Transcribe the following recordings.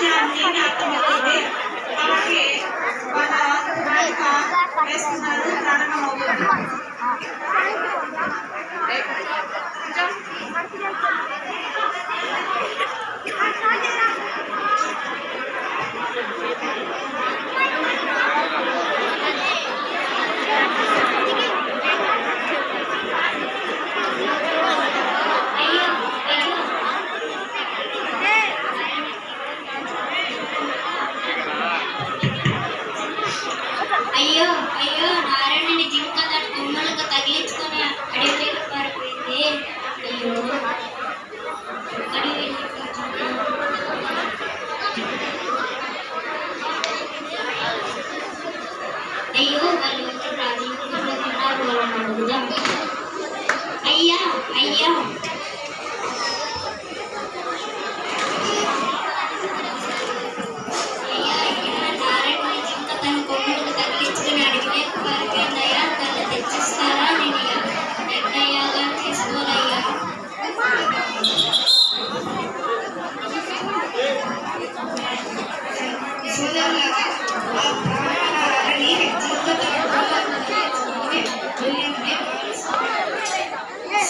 విషయాన్ని అర్థమవుతుంది. అలాగే మన నాటిక వేస్తున్నారు, ప్రారంభమవుతుంది. అయ్యో అయ్యో నారాయణుని జింక తన కొమ్మలకు తగిలించుకొని అడవిలోకి పారిపోయింది. అయ్యో అయ్యో వాళ్ళు ఎవరు రాజు తిన్నారు వాళ్ళని అడుగుదాం. అయ్యా అయ్యా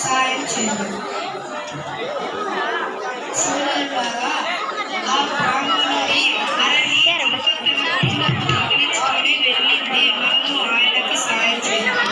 సాయం చేయండి. సోదరులారా, ఆ బ్రాహ్మణుడి అరణి తగిలించుకొని వెళ్ళింది. మనము ఆయనకి సాయం చేయాలి.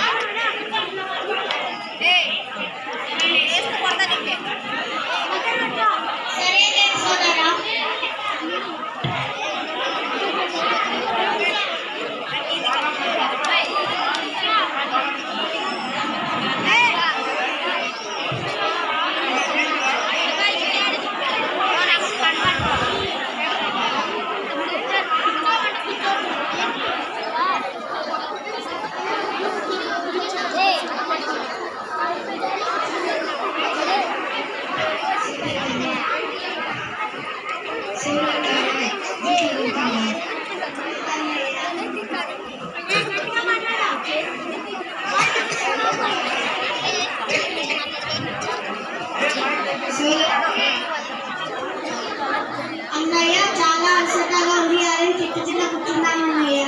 అన్నయ్య చాలా అలసటగా ఉంది, అని చిట్టు చిన్న కూర్చున్నాను అన్నయ్య.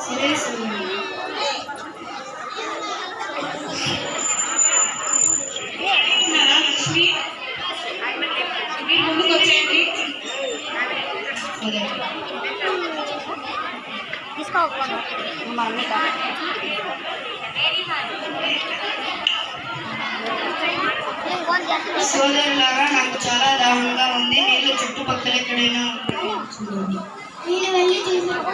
సరే సరే. లక్ష్మి మీరు ముందుకు వచ్చేయండి. సోదరులారా, నాకు చాలా దాహంగా ఉంది. నీళ్ళు చుట్టుపక్కల ఎక్కడైనా చూడండి. నేను వెళ్ళి చూసాను.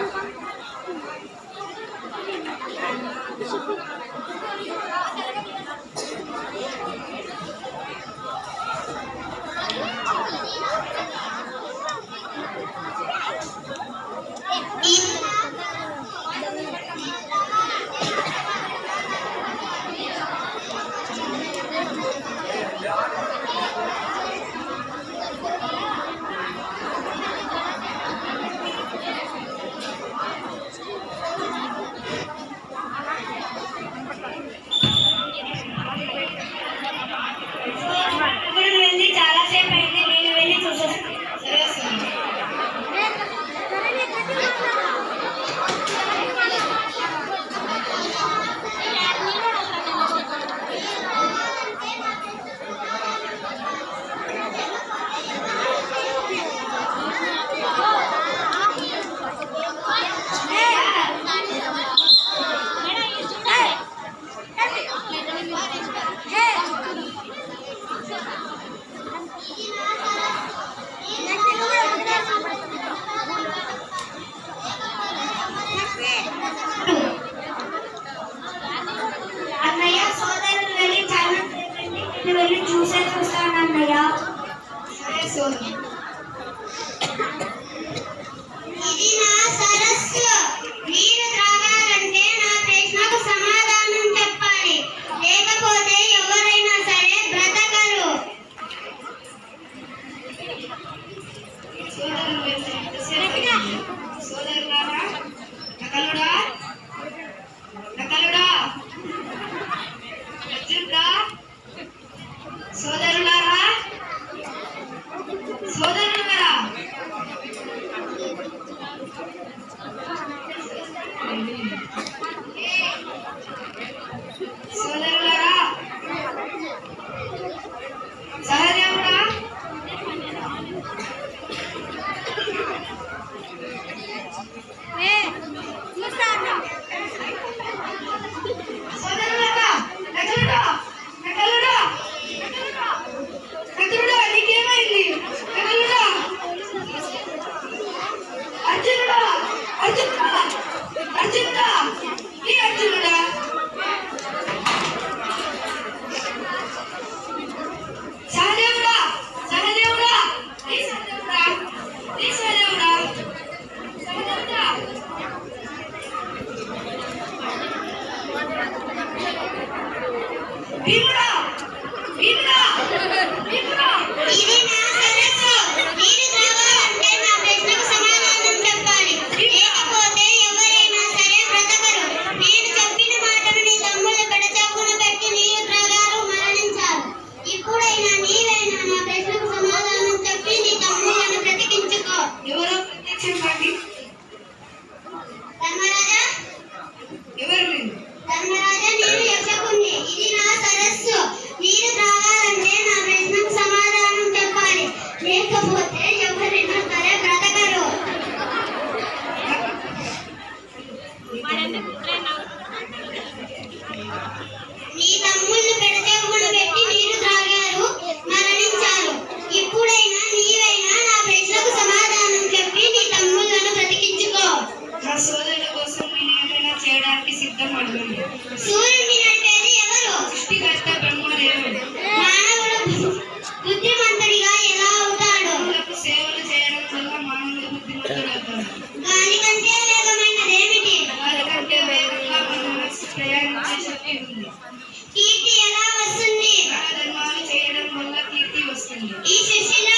ఇది నా సరస్సు. నీరు త్రాగాలంటే నా ప్రశ్నకు సమాధానం చెప్పాలి, లేకపోతే ఎవరైనా సరే బ్రతకరు. సోదరులారా, నకలుడా నకలుడా సోదరులారా, చేసింది. ఈ శిశిల